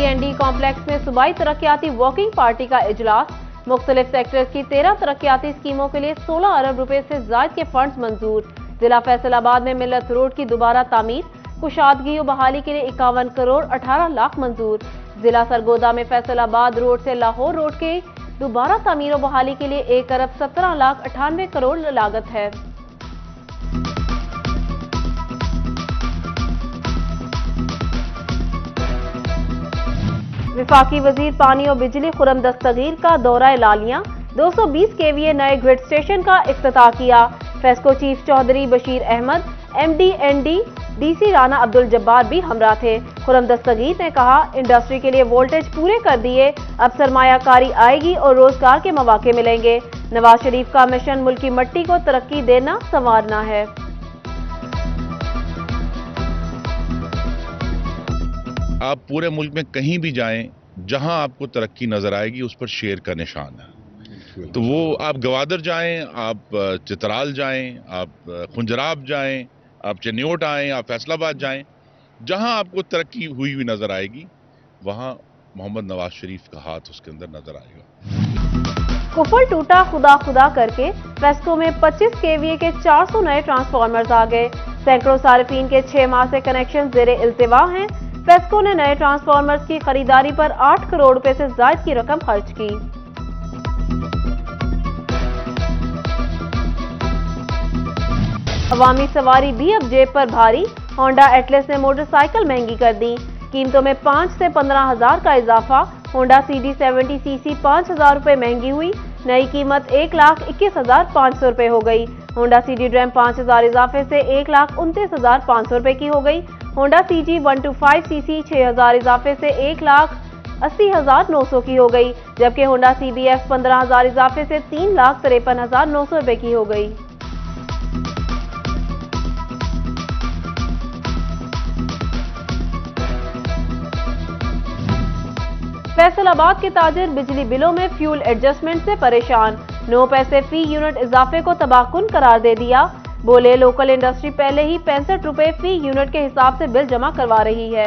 MD&D complex में सूबाई तरक्याती working party का इजलास। मुख्तलिफ सेक्टर्स की 13 तरक्याती स्कीमों के लिए 16 अरब रुपए से जायद के फंड्स मंजूर। जिला फैसलाबाद में मिल्लत रोड की दोबारा तामीर, कुशादगी और बहाली के लिए 51 करोड़ 18 लाख मंजूर। जिला सरगोदा में फैसलाबाद रोड से लाहौर रोड के दोबारा तामीर और बहाली के लिए 1 अरब 17 लाख 98 करोड़ लागत है। विफाकी वजीर पानी और बिजली खुरम दस्तगीर का दौरा लालियां, 220 kVA नए ग्रिड स्टेशन का इफ्तिताह किया। FESCO chief Chaudhry Bashir Ahmad, MD&D DC Rana Abdul Jabbar भी हमरा थे। खुरम दस्तगीर ने कहा, इंडस्ट्री के लिए वोल्टेज पूरे कर दिए, अब सरमायाकारी आएगी और रोजगार के मौके मिलेंगे। नवाज शरीफ का मिशन मुल्की मट्टी को तरक्की देना संवारना है। आप पूरे मुल्क में कहीं भी जाएं, जहां आपको तरक्की नजर आएगी उस पर शेर का निशान है। तो वो आप गवादर जाएं, आप चित्राल जाएं, आप खुंजराब जाएं, आप चन्योट आएं, आप फैसलाबाद जाएं, जहां आपको तरक्की हुई हुई नजर आएगी वहां मोहम्मद नवाज शरीफ का हाथ उसके अंदर नजर आएगा। कुफल टूटा खुदा खुदा करके फेस्को में 25 kVA के 400 नए ट्रांसफार्मर्स आ गए। सैकड़ों सार्फिन के 6 माह से कनेक्शन जेरे इल्तिवा हैं। फेस्को ने नए ट्रांसफार्मर्स की खरीदारी पर 8 करोड़ रुपए से जायद की रकम खर्च की। अवामी सवारी भी अब जेब पर भारी। होंडा एटलस ने मोटरसाइकिल महंगी कर दी। कीमतों में 5 से 15,000 का इजाफा। होंडा CD70cc 5,000 रुपए महंगी हुई। नई कीमत 1,21,500 रुपए हो गई। होंडा CD ड्रैम 5,000 इजाफे से 1,29,500 रुपए की हो गई। होंडा CG125cc 6,000 इजाफे से 1,80,900 की हो गई, जबकि होंडा CBF 15,000 इजाफे से 3,53,900 रुपए की हो गई। फैसलाबाद के ताजिर बिजली बिलों में फ्यूल एडजस्टमेंट से परेशान। 9 पैसे फी यूनिट इजाफे को तबाहकुन करार दे दिया। बोले, लोकल इंडस्ट्री पहले ही 65 रुपए फी यूनिट के हिसाब से बिल जमा करवा रही है।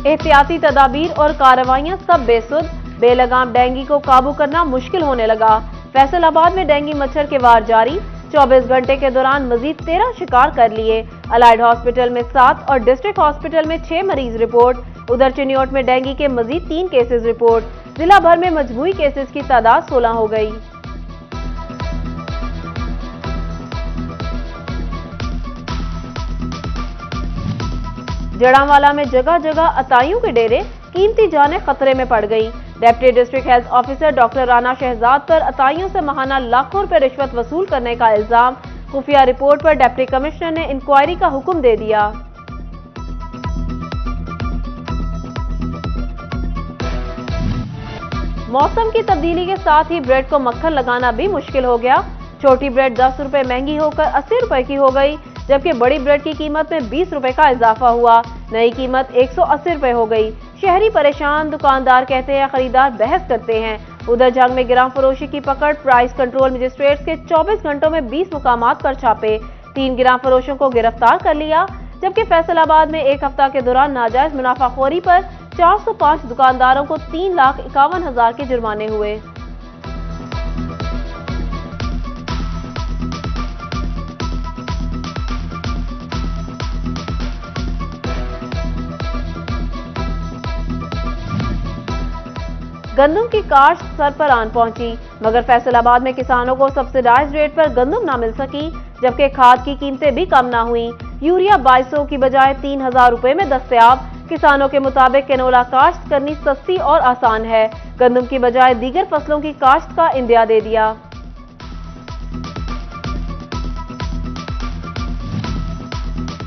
एहतियाती तदाबीर और कार्रवाइयां सब बेसुध। बेलगाम डेंगू को काबू करना मुश्किल होने लगा। फैसलाबाद में डेंगू मच्छर के वार जारी। 24 घंटे के दौरान मजीद 13 शिकार कर लिए। अलाइड हॉस्पिटल में 7 और डिस्ट्रिक्ट हॉस्पिटल में 6 मरीज रिपोर्ट। उधर चिन्योट में डेंगू के मजीद 3 केसेस रिपोर्ट। जिला भर में मजमूई केसेस की तादाद 16 हो गई। जड़ांवाला में जगह जगह अताइयों के डेरे, कीमती जानें खतरे में पड़ गई। Deputy district health officer doctor Rana Shahzad पर अताइयों से माहाना लाखों रुपए रिश्वत वसूल करने का इल्जाम। खुफिया रिपोर्ट पर डिप्टी कमिश्नर ने इंक्वायरी का हुक्म दे दिया। मौसम की तब्दीली के साथ ही ब्रेड को मक्खन लगाना भी मुश्किल हो गया। छोटी ब्रेड 10 रुपए महंगी होकर 80 रुपए की हो गई, जबकि बड़ी ब्रेड की कीमत में 20 रुपए का इजाफा हुआ। नई कीमत 180 रुपए हो गई। शहरी परेशान, दुकानदार कहते हैं, खरीदार बहस करते हैं। उधर जंग में गिराम फरोशी की पकड़। प्राइस कंट्रोल मजिस्ट्रेट्स के 24 घंटों में 20 मुकामात पर छापे। 3 गिराम फरोशों को गिरफ्तार कर लिया, जबकि फैसलाबाद में एक हफ्ता के दौरान नाजायज मुनाफाखोरी पर 405 दुकानदारों को 3,51,000 के जुर्माने हुए। गंदम की काश्त सर पर आन पहुंची, मगर फैसलाबाद में किसानों को सब्सिडाइज रेट पर गंदम ना मिल सकी, जबकि खाद की कीमतें भी कम ना हुई। यूरिया 2200 की बजाय 3,000 रुपए में दस्तयाब। किसानों के मुताबिक कैनोला काश्त करनी सस्ती और आसान है। गंदम की बजाय दीगर फसलों की काश्त का इंदिया दे दिया।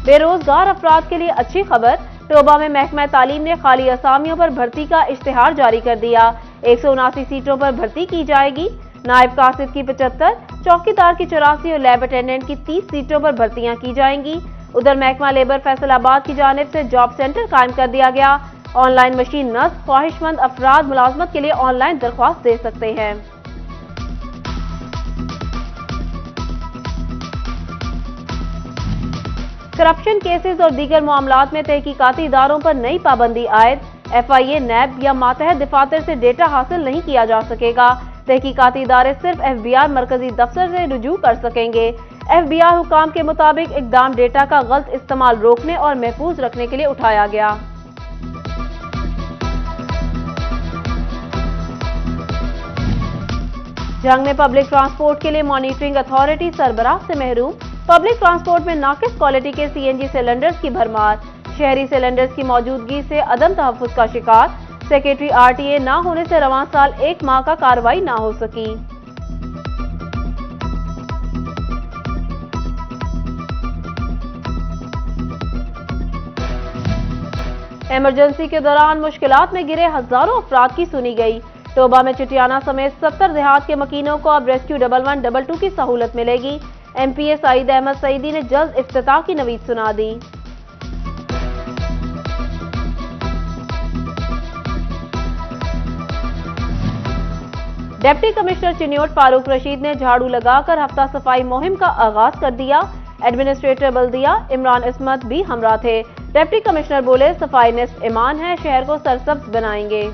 बेरोजगार अफराद के लिए अच्छी खबर। टोबा में महकमा तालीम ने खाली असामियों पर भर्ती का इश्तिहार जारी कर दिया। 179 सीटों पर भर्ती की जाएगी। नायब कासिद की 75, चौकीदार की 84 और लैब अटेंडेंट की 30 सीटों पर भर्तियां की जाएंगी। उधर महकमा लेबर फैसलाबाद की जानिब से जॉब सेंटर कायम कर दिया गया। ऑनलाइन मशीन नस्ब, ख्वाहिशमंद अफराद मुलाजमत के लिए ऑनलाइन दरख्वास्त दे सकते हैं। करप्शन केसेस और दीगर मामलात में तहकीकाती इदारों पर नई पाबंदी आयद। FIA, नैब या मातहत दफातर से डेटा हासिल नहीं किया जा सकेगा। तहकीकाती इदारे सिर्फ FBI मरकजी दफ्तर से रुजू कर सकेंगे। FBI हुकाम के मुताबिक इकदाम डेटा का गलत इस्तेमाल रोकने और महफूज रखने के लिए उठाया गया। जंग में पब्लिक ट्रांसपोर्ट के लिए मॉनिटरिंग अथॉरिटी सरबराह से महरूम। पब्लिक ट्रांसपोर्ट में नाकिस क्वालिटी के CNG सिलेंडर्स की भरमार। शहरी सिलेंडर्स की मौजूदगी से अदम तहफ्फुज का शिकार। सेक्रेटरी RTA ना होने से रवां साल 1 माह का कार्रवाई ना हो सकी। इमरजेंसी के दौरान मुश्किलात में गिरे हजारों अफराद की सुनी गई। टोबा में चिटियाना समेत 70 देहात के मकीनों को अब रेस्क्यू 1122 की सहूलत मिलेगी। MPA सईद अहमद सईदी ने जल्द इफ्तिताह की नवीद सुना दी। डिप्टी कमिश्नर चिन्योट फारूक रशीद ने झाड़ू लगाकर हफ्ता सफाई मुहिम का आगाज कर दिया। एडमिनिस्ट्रेटर बल्दिया इमरान इस्मत भी हमरा थे। डिप्टी कमिश्नर बोले, सफाई निस्फ ईमान है, शहर को सरसब्ज बनाएंगे।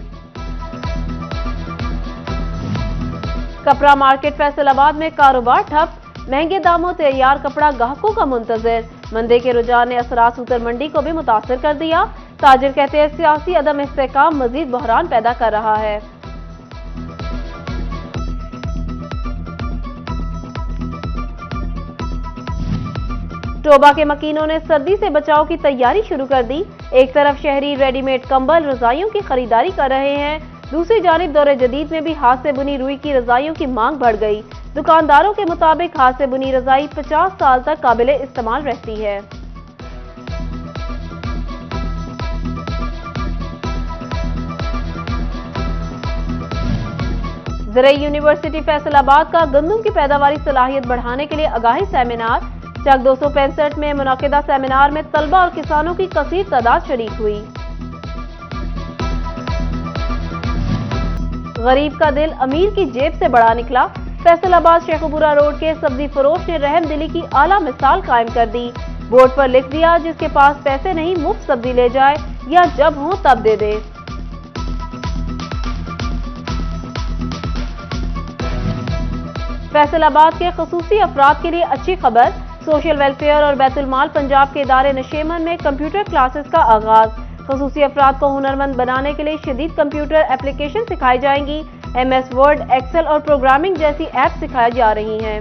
कपड़ा मार्केट फैसलाबाद में कारोबार ठप। महंगे दामों तैयार कपड़ा ग्राहकों का मुंतजर। मंदे के रुझान ने असरा सूतर मंडी को भी मुतासर कर दिया। ताजिर कहते हैं, सियासी अदम इस्तेहकाम मजीद बहरान पैदा कर रहा है। टोबा के मकीनों ने सर्दी से बचाव की तैयारी शुरू कर दी। एक तरफ शहरी रेडीमेड कंबल रजाइयों की खरीदारी कर रहे हैं, दूसरी जानिब दौरे जदीद में भी हाथ से बुनी रुई की रजाइयों की मांग बढ़ गई। दुकानदारों के मुताबिक हाथ से बुनी रजाई 50 साल तक काबिले इस्तेमाल रहती है। ज़राई यूनिवर्सिटी फैसलाबाद का गंदम की पैदावारी सलाहियत बढ़ाने के लिए आगाही सेमिनार। चक 265 में मुनाकिदा सेमिनार में तलबा और किसानों की कसीर तादाद शरीक हुई। गरीब का दिल अमीर की जेब से बड़ा निकला। फैसलाबाद शेखुपुरा रोड के सब्जी फरोश ने रहम दिली की आला मिसाल कायम कर दी। बोर्ड पर लिख दिया, जिसके पास पैसे नहीं मुफ्त सब्जी ले जाए या जब हो तब दे दे। फैसलाबाद के खसूसी अफराद के लिए अच्छी खबर। सोशल वेलफेयर और बैतुल माल पंजाब के इदारे नशेमन में कंप्यूटर क्लासेस का आगाज। खसूसी अफराद को हुनरमंद बनाने के लिए शदीद कंप्यूटर एप्लीकेशन सिखाई जाएंगी। MS वर्ड, एक्सेल और प्रोग्रामिंग जैसी ऐप सिखाई जा रही हैं।